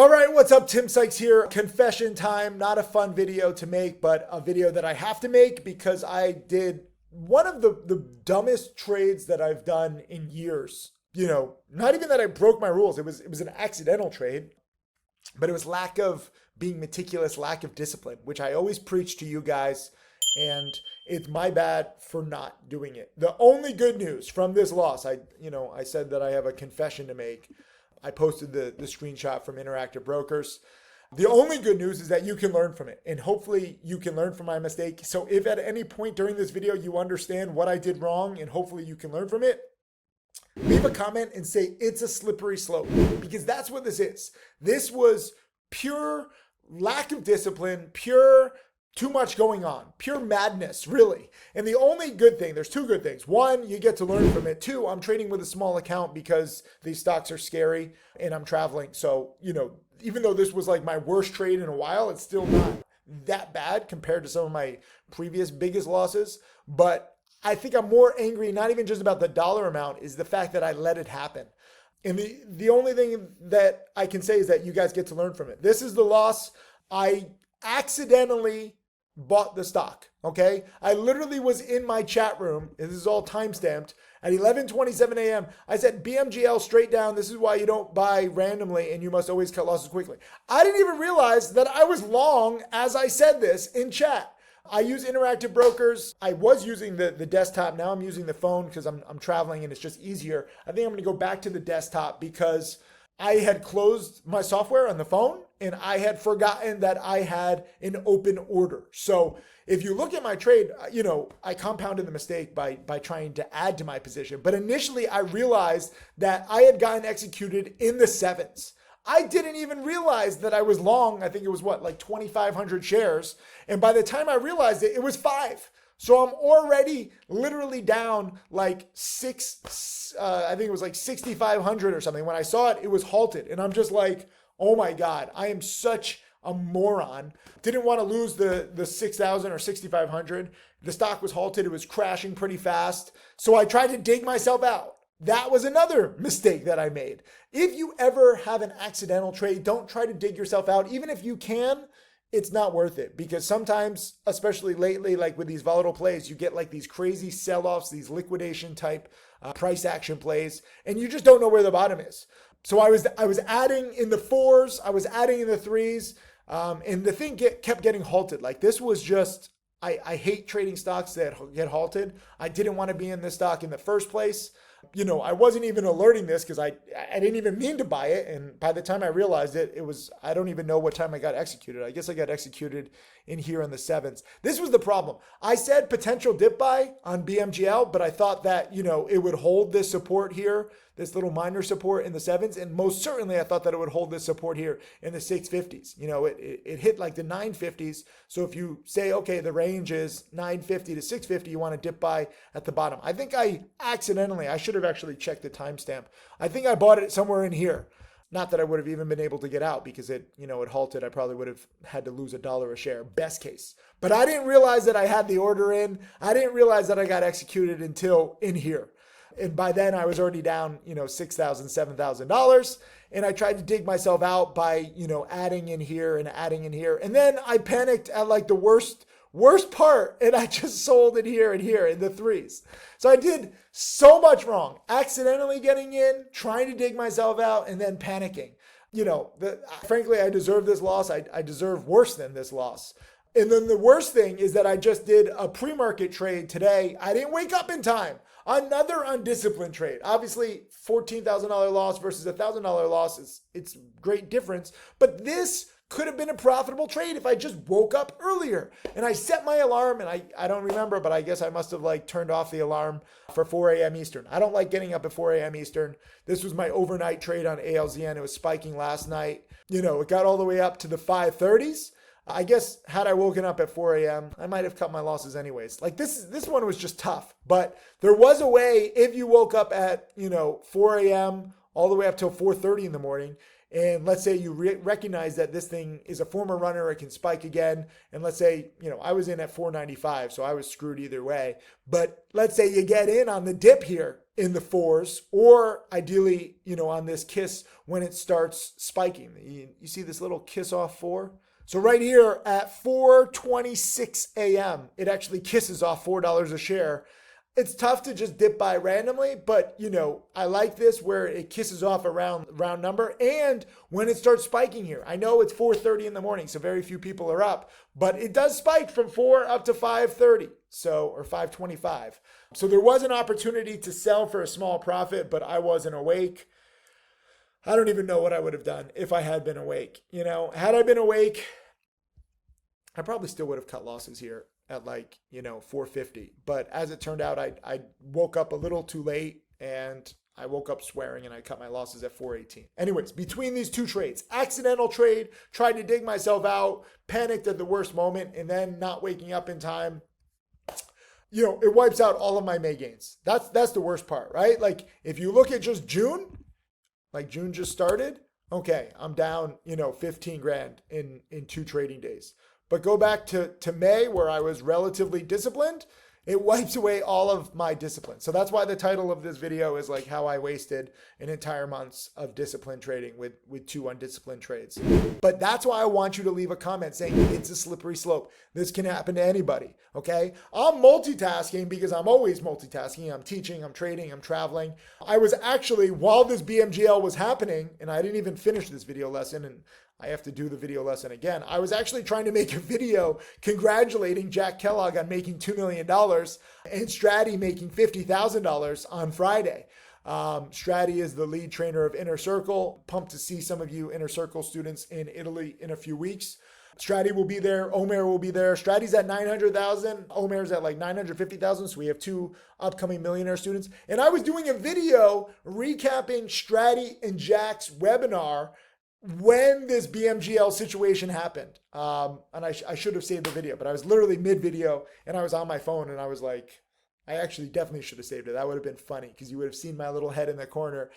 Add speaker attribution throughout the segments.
Speaker 1: All right, what's up? Tim Sykes here. Confession time. Not a fun video to make, but a video that I have to make because I did one of the dumbest trades that I've done in years. Not even that I broke my rules. It was an accidental trade, but it was lack of being meticulous, lack of discipline, which I always preach to you guys, and it's my bad for not doing it. The only good news from this loss, I said that I have a confession to make. I posted the screenshot from Interactive Brokers. The only good news is that you can learn from it, and hopefully you can learn from my mistake. So if at any point during this video you understand what I did wrong and hopefully you can learn from it, leave a comment and say it's a slippery slope, because that's what this is. This was pure lack of discipline, pure too much going on, pure madness, really. And the only good thing, there's two good things. One, you get to learn from it. Two, I'm trading with a small account because these stocks are scary and I'm traveling. So, even though this was like my worst trade in a while, it's still not that bad compared to some of my previous biggest losses. But I think I'm more angry, not even just about the dollar amount, is the fact that I let it happen. And the only thing that I can say is that you guys get to learn from it. This is the loss. I accidentally bought the stock, okay? I literally was in my chat room, and this is all timestamped, at 11:27 a.m. I said, BMGL straight down, this is why you don't buy randomly and you must always cut losses quickly. I didn't even realize that I was long as I said this in chat. I use Interactive Brokers. I was using the desktop. Now I'm using the phone because I'm traveling and it's just easier. I think I'm going to go back to the desktop because I had closed my software on the phone and I had forgotten that I had an open order. So if you look at my trade, I compounded the mistake by trying to add to my position. But initially I realized that I had gotten executed in the sevens. I didn't even realize that I was long. I think it was like 2,500 shares. And by the time I realized it, it was 5. So I'm already literally down like I think it was like 6,500 or something. When I saw it, it was halted. And I'm just like, oh my God, I am such a moron. Didn't want to lose the 6,000 or 6,500. The stock was halted. It was crashing pretty fast. So I tried to dig myself out. That was another mistake that I made. If you ever have an accidental trade, don't try to dig yourself out. Even if you can, it's not worth it, because sometimes, especially lately, like with these volatile plays, you get like these crazy sell-offs, these liquidation type price action plays, and you just don't know where the bottom is. So I was adding in the 4s, I was adding in the 3s, and the thing kept getting halted. Like this was just, I hate trading stocks that get halted. I didn't want to be in this stock in the first place. I wasn't even alerting this because I didn't even mean to buy it. And by the time I realized it, I don't even know what time I got executed. I guess I got executed in here in the 7s. This was the problem. I said potential dip buy on BMGL, but I thought that, it would hold this support here, this little minor support in the 7s. And most certainly I thought that it would hold this support here in the 650s. It hit like the 950s. So if you say, okay, the range is 950 to 650, you want to dip buy at the bottom. I think I should have actually checked the timestamp. I think I bought it somewhere in here. Not that I would have even been able to get out because it halted. I probably would have had to lose $1 a share, best case. But I didn't realize that I had the order in. I didn't realize that I got executed until in here. And by then I was already down, $6,000, $7,000. And I tried to dig myself out by, adding in here and adding in here. And then I panicked at like the worst part, and I just sold it here and here in the 3s. So I did so much wrong, accidentally getting in, trying to dig myself out, and then panicking. Frankly, I deserve this loss. I deserve worse than this loss. And then the worst thing is that I just did a pre-market trade today. I didn't wake up in time. Another undisciplined trade. Obviously, $14,000 loss versus $1,000 loss, it's great difference. But this could have been a profitable trade if I just woke up earlier. And I set my alarm, and I don't remember, but I guess I must have turned off the alarm for 4 a.m. Eastern. I don't like getting up at 4 a.m. Eastern. This was my overnight trade on ALZN. It was spiking last night. It got all the way up to the 530s. I guess had I woken up at 4 a.m., I might have cut my losses anyways. Like this one was just tough, but there was a way if you woke up at, 4 a.m. all the way up till 4:30 in the morning, and let's say you recognize that this thing is a former runner, it can spike again. And let's say, I was in at 495, so I was screwed either way. But let's say you get in on the dip here in the fours, or ideally, on this kiss when it starts spiking. You see this little kiss off 4? So right here at 4:26 a.m., it actually kisses off $4 a share. It's tough to just dip by randomly, but I like this where it kisses off a round number. And when it starts spiking here, I know it's 4:30 in the morning, so very few people are up, but it does spike from 4 up to 5:30, or 5:25. So there was an opportunity to sell for a small profit, but I wasn't awake. I don't even know what I would have done if I had been awake. Had I been awake, I probably still would have cut losses here at 450. But as it turned out, I woke up a little too late and I woke up swearing and I cut my losses at 418. Anyways, between these two trades, accidental trade, tried to dig myself out, panicked at the worst moment, and then not waking up in time, it wipes out all of my May gains. That's the worst part, right? If you look at just June, June just started, okay, I'm down, 15 grand in 2 trading days. But go back to May, where I was relatively disciplined, it wipes away all of my discipline. So that's why the title of this video is how I wasted an entire month of disciplined trading with 2 undisciplined trades. But that's why I want you to leave a comment saying it's a slippery slope. This can happen to anybody, okay? I'm multitasking because I'm always multitasking. I'm teaching, I'm trading, I'm traveling. I was actually, while this BMGL was happening, and I didn't even finish this video lesson, and I have to do the video lesson again. I was actually trying to make a video congratulating Jack Kellogg on making $2 million and Stratty making $50,000 on Friday. Stratty is the lead trainer of Inner Circle. Pumped to see some of you Inner Circle students in Italy in a few weeks. Stratty will be there. Omer will be there. Stratty's at 900,000. Omer's at 950,000. So we have 2 upcoming millionaire students. And I was doing a video recapping Stratty and Jack's webinar when this BMGL situation happened. And I should have saved the video, but I was literally mid-video and I was on my phone and I was I actually definitely should have saved it. That would have been funny because you would have seen my little head in the corner,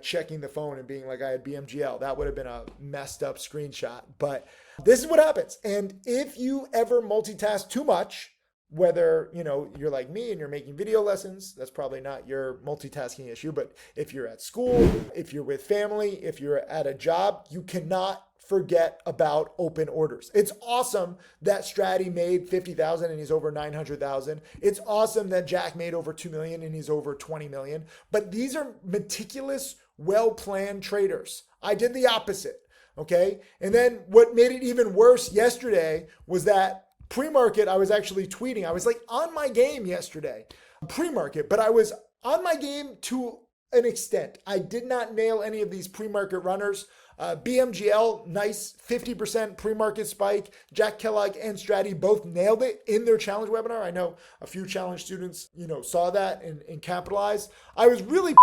Speaker 1: checking the phone and being I had BMGL. That would have been a messed up screenshot, but this is what happens. And if you ever multitask too much, whether, you're like me and you're making video lessons, that's probably not your multitasking issue. But if you're at school, if you're with family, if you're at a job, you cannot forget about open orders. It's awesome that Stratty made 50,000 and he's over 900,000. It's awesome that Jack made over 2 million and he's over 20 million. But these are meticulous, well-planned traders. I did the opposite. Okay. And then what made it even worse yesterday was that pre-market, I was actually tweeting. I was on my game yesterday, pre-market, but I was on my game to an extent. I did not nail any of these pre-market runners. BMGL, nice 50% pre-market spike. Jack Kellogg and Stratty both nailed it in their challenge webinar. I know a few challenge students, saw that and capitalized. I was really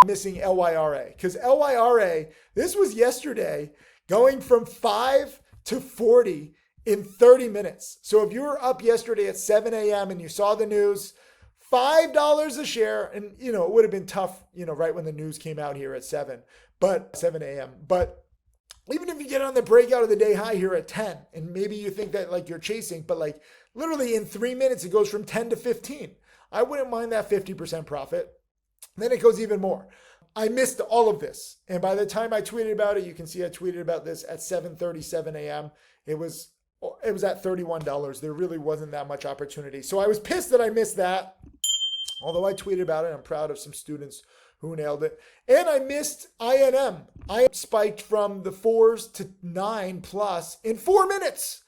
Speaker 1: missing LYRA because LYRA, this was yesterday, going from 5 to 40 in 30 minutes. So if you were up yesterday at 7 a.m. and you saw the news, $5 a share, and it would have been tough, right when the news came out here at 7 a.m. But even if you get on the breakout of the day high here at 10, and maybe you think that you're chasing, but literally in 3 minutes, it goes from 10 to 15. I wouldn't mind that 50% profit. Then it goes even more. I missed all of this. And by the time I tweeted about it, you can see I tweeted about this at 7:37 a.m. It was at $31. There really wasn't that much opportunity. So I was pissed that I missed that. Although I tweeted about it, I'm proud of some students who nailed it. And I missed INM. I spiked from the 4s to 9 plus in 4 minutes.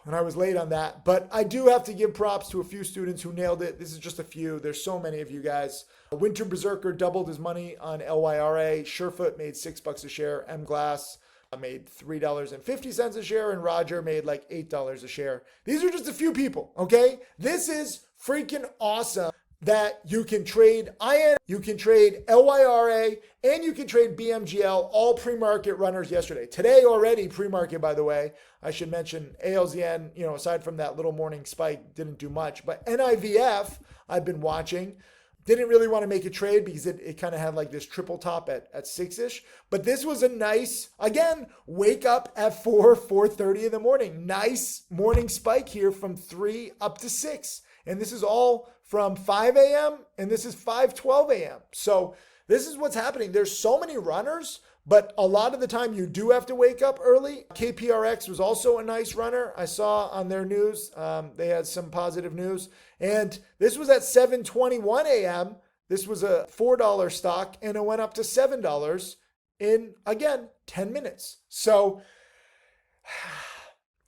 Speaker 1: And I was late on that. But I do have to give props to a few students who nailed it. This is just a few. There's so many of you guys. Winter Berserker doubled his money on LYRA. Surefoot made $6 a share. M Glass made $3.50 a share, and Roger made $8 a share. These are just a few people, okay? This is freaking awesome that you can trade IN, you can trade LYRA, and you can trade BMGL, all pre-market runners yesterday. Today already pre-market, by the way. I should mention ALZN, aside from that little morning spike, didn't do much. But NIVF, I've been watching. Didn't really want to make a trade because it kind of had like this triple top at 6-ish. But this was a nice, again, wake up at 4:30 in the morning. Nice morning spike here from 3 up to 6. And this is all from 5 a.m. and this is 5:12 a.m. So this is what's happening. There's so many runners, but a lot of the time you do have to wake up early. KPRX was also a nice runner. I saw on their news, they had some positive news. And this was at 7:21 a.m. This was a $4 stock and it went up to $7 in, again, 10 minutes. So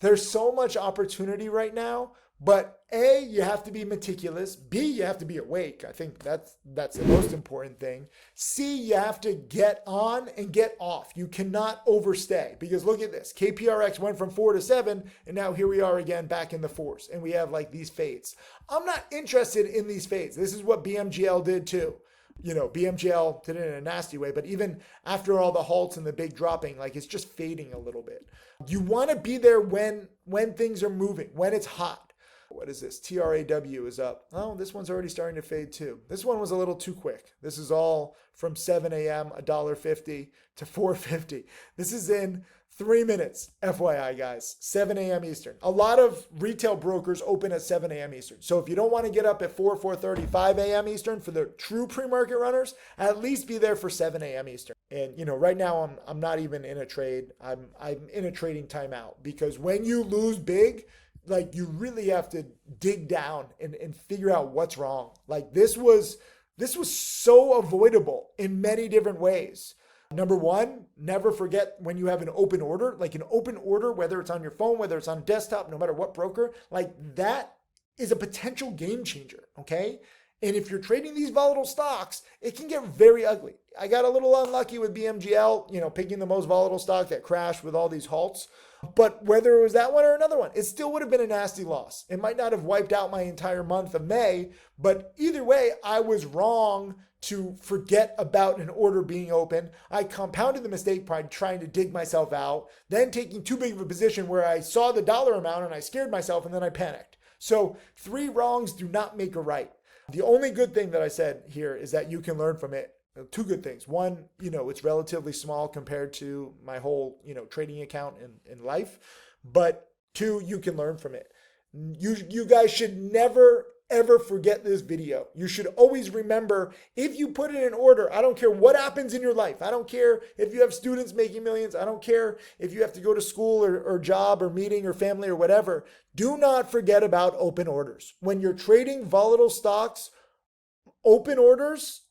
Speaker 1: there's so much opportunity right now. But A, you have to be meticulous. B, you have to be awake. I think that's the most important thing. C, you have to get on and get off. You cannot overstay because look at this. KPRX went from 4 to 7 and now here we are again back in the 4s and we have like these fades. I'm not interested in these fades. This is what BMGL did too. You know, BMGL did it in a nasty way, but even after all the halts and the big dropping, like it's just fading a little bit. You want to be there when things are moving, when it's hot. What is this? TRAW is up. Oh, this one's already starting to fade too. This one was a little too quick. This is all from 7 a.m., $1.50 to $4.50. This is in 3 minutes, FYI, guys. 7 a.m. Eastern. A lot of retail brokers open at 7 a.m. Eastern. So if you don't want to get up at 4:30, 5 a.m. Eastern for the true pre-market runners, at least be there for 7 a.m. Eastern. And, you know, right now I'm not even in a trade. I'm in a trading timeout because when you lose big, like you really have to dig down and figure out what's wrong. Like this was so avoidable in many different ways. Number one, never forget when you have an open order, like an open order, whether it's on your phone, whether it's on desktop, no matter what broker, like that is a potential game changer. Okay. And if you're trading these volatile stocks, it can get very ugly. I got a little unlucky with BMGL, you know, picking the most volatile stock that crashed with all these halts. But whether it was that one or another one, it still would have been a nasty loss. It might not have wiped out my entire month of May, but either way, I was wrong to forget about an order being open. I compounded the mistake by trying to dig myself out, then taking too big of a position where I saw the dollar amount and I scared myself and then I panicked. So 3 wrongs do not make a right. The only good thing that I said here is that you can learn from it. 2 good things. One, you know, it's relatively small compared to my whole, you know, trading account in life. But 2, you can learn from it. You guys should never, ever forget this video. You should always remember, if you put it in order, I don't care what happens in your life. I don't care if you have students making millions. I don't care if you have to go to school or job or meeting or family or whatever. Do not forget about open orders. When you're trading volatile stocks, open orders,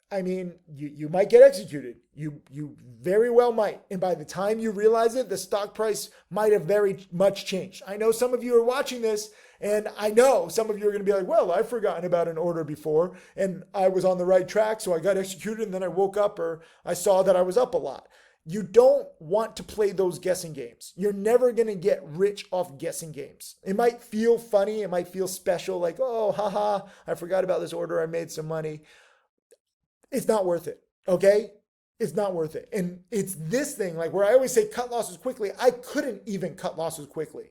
Speaker 1: I mean, you might get executed. You very well might. And by the time you realize it, the stock price might have very much changed. I know some of you are watching this, and I know some of you are going to be like, well, I've forgotten about an order before, and I was on the right track, so I got executed, and then I woke up, or I saw that I was up a lot. You don't want to play those guessing games. You're never going to get rich off guessing games. It might feel funny. It might feel special, like, oh, haha, I forgot about this order. I made some money. It's not worth it, okay? It's not worth it. And it's this thing, like where I always say cut losses quickly. I couldn't even cut losses quickly.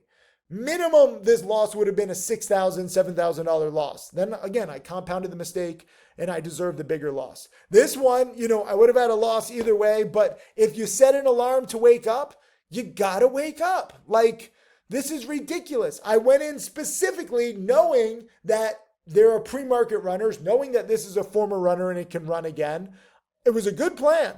Speaker 1: Minimum, this loss would have been a $6,000, $7,000 loss. Then again, I compounded the mistake and I deserved the bigger loss. This one, you know, I would have had a loss either way, but if you set an alarm to wake up, you gotta wake up. Like, this is ridiculous. I went in specifically knowing that there are pre-market runners, knowing that this is a former runner and it can run again. It was a good plan,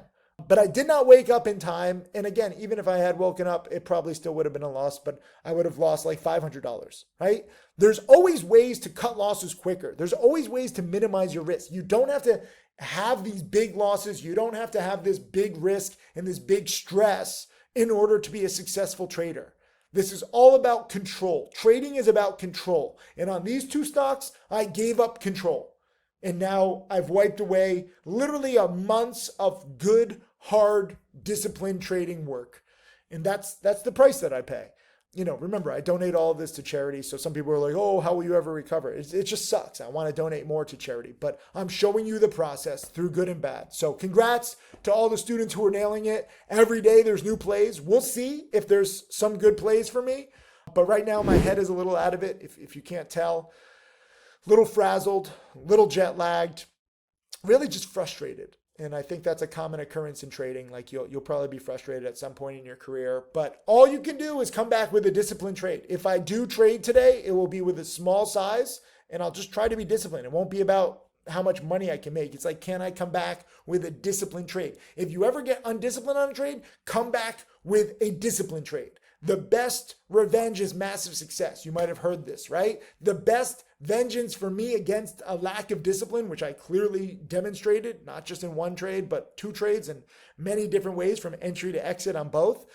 Speaker 1: but I did not wake up in time. And again, even if I had woken up, it probably still would have been a loss, but I would have lost like $500, right? There's always ways to cut losses quicker. There's always ways to minimize your risk. You don't have to have these big losses. You don't have to have this big risk and this big stress in order to be a successful trader. This is all about control. Trading is about control. And on these 2 stocks, I gave up control. And now I've wiped away literally a months of good, hard, disciplined trading work. And that's the price that I pay. You know, remember, I donate all of this to charity. So some people are like, oh, how will you ever recover? It just sucks. I want to donate more to charity, but I'm showing you the process through good and bad. So congrats to all the students who are nailing it. Every day there's new plays. We'll see if there's some good plays for me. But right now my head is a little out of it. If you can't tell, little frazzled, little jet lagged. really just frustrated. And I think that's a common occurrence in trading. Like you'll probably be frustrated at some point in your career, but all you can do is come back with a disciplined trade. If I do trade today, it will be with a small size and I'll just try to be disciplined. It won't be about how much money I can make. It's like, can I come back with a disciplined trade? If you ever get undisciplined on a trade, come back with a disciplined trade. The best revenge is massive success. You might have heard this, right? The best vengeance for me against a lack of discipline, which I clearly demonstrated, not just in one trade, but two trades in many different ways from entry to exit on both.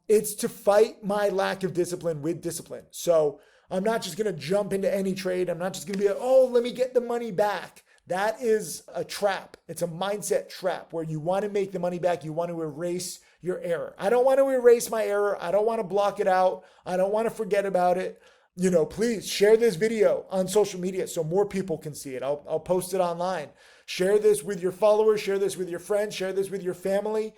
Speaker 1: It's to fight my lack of discipline with discipline. So I'm not just going to jump into any trade. I'm not just going to be like, oh, let me get the money back. That is a trap. It's a mindset trap where you want to make the money back. You want to erase your error. I don't want to erase my error. I don't want to block it out. I don't want to forget about it. Please share this video on social media so more people can see it. I'll post it online. Share this with your followers. Share this with your friends. Share this with your family.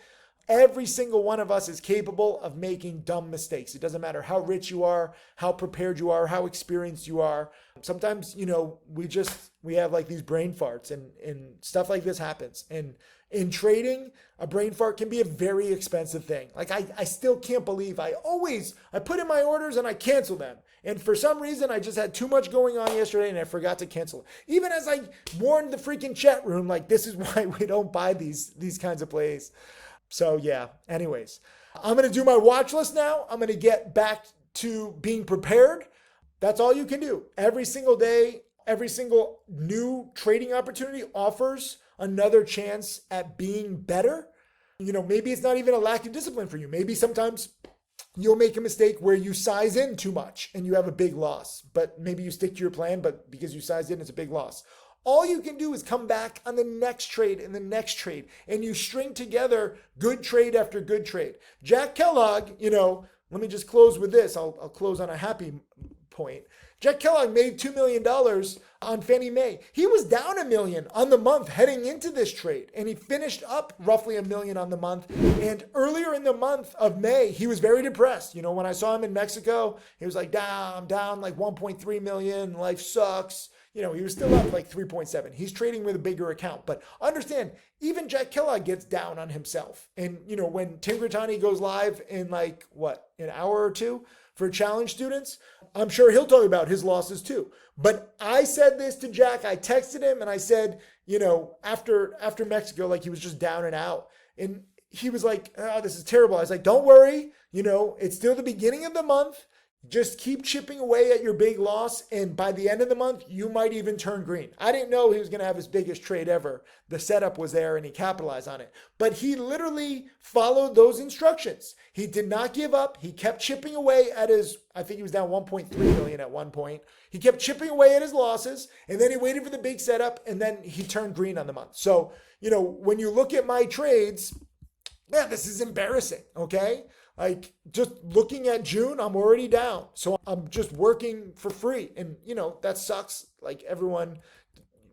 Speaker 1: Every single one of us is capable of making dumb mistakes. It doesn't matter how rich you are, how prepared you are, how experienced you are. Sometimes, we have like these brain farts and stuff like this happens. And in trading, a brain fart can be a very expensive thing. Like I still can't believe I put in my orders and I cancel them. And for some reason, I just had too much going on yesterday and I forgot to cancel it. Even as I warned the freaking chat room, like this is why we don't buy these kinds of plays. So yeah, anyways, I'm going to do my watch list now. I'm going to get back to being prepared. That's all you can do. Every single day, every single new trading opportunity offers another chance at being better. Maybe it's not even a lack of discipline for you. Maybe sometimes you'll make a mistake where you size in too much and you have a big loss, but maybe you stick to your plan, but because you sized in, it's a big loss. All you can do is come back on the next trade and the next trade, and you string together good trade after good trade. Jack Kellogg, let me just close with this. I'll close on a happy point. Jack Kellogg made $2 million on Fannie Mae. He was down $1 million on the month heading into this trade, and he finished up roughly $1 million on the month. And earlier in the month of May, he was very depressed. When I saw him in Mexico, he was like, I'm down like 1.3 million. Life sucks. He was still up like 3.7. He's trading with a bigger account. But understand, even Jack Kellogg gets down on himself. And, when Tim Grittani goes live in like, an hour or two for challenge students, I'm sure he'll talk about his losses too. But I said this to Jack. I texted him and I said, after Mexico, like he was just down and out. And he was like, oh, this is terrible. I was like, don't worry. It's still the beginning of the month. Just keep chipping away at your big loss, and by the end of the month, you might even turn green. I didn't know he was going to have his biggest trade ever. The setup was there, and he capitalized on it. But he literally followed those instructions. He did not give up. He kept chipping away at I think he was down 1.3 million at one point. He kept chipping away at his losses, and then he waited for the big setup, and then he turned green on the month. So, when you look at my trades, man, this is embarrassing, okay? Like just looking at June, I'm already down. So I'm just working for free. And that sucks. Like everyone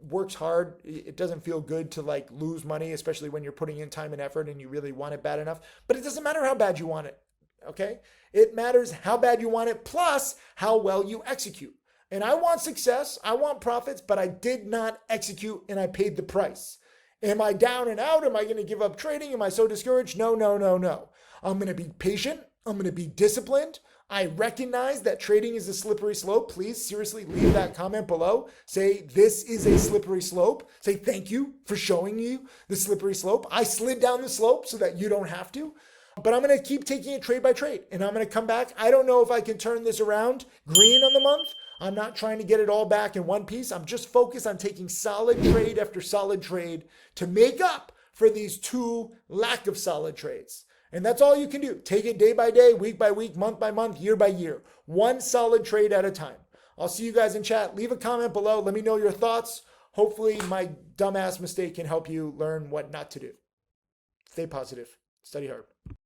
Speaker 1: works hard. It doesn't feel good to like lose money, especially when you're putting in time and effort and you really want it bad enough. But it doesn't matter how bad you want it. Okay. It matters how bad you want it, plus how well you execute. And I want success. I want profits, but I did not execute and I paid the price. Am I down and out? Am I going to give up trading? Am I so discouraged? No. I'm going to be patient. I'm going to be disciplined. I recognize that trading is a slippery slope. Please seriously leave that comment below. Say, this is a slippery slope. Say, thank you for showing you the slippery slope. I slid down the slope so that you don't have to. But I'm going to keep taking it trade by trade. And I'm going to come back. I don't know if I can turn this around green on the month. I'm not trying to get it all back in one piece. I'm just focused on taking solid trade after solid trade to make up for these two lack of solid trades. And that's all you can do. Take it day by day, week by week, month by month, year by year. One solid trade at a time. I'll see you guys in chat. Leave a comment below. Let me know your thoughts. Hopefully my dumbass mistake can help you learn what not to do. Stay positive. Study hard.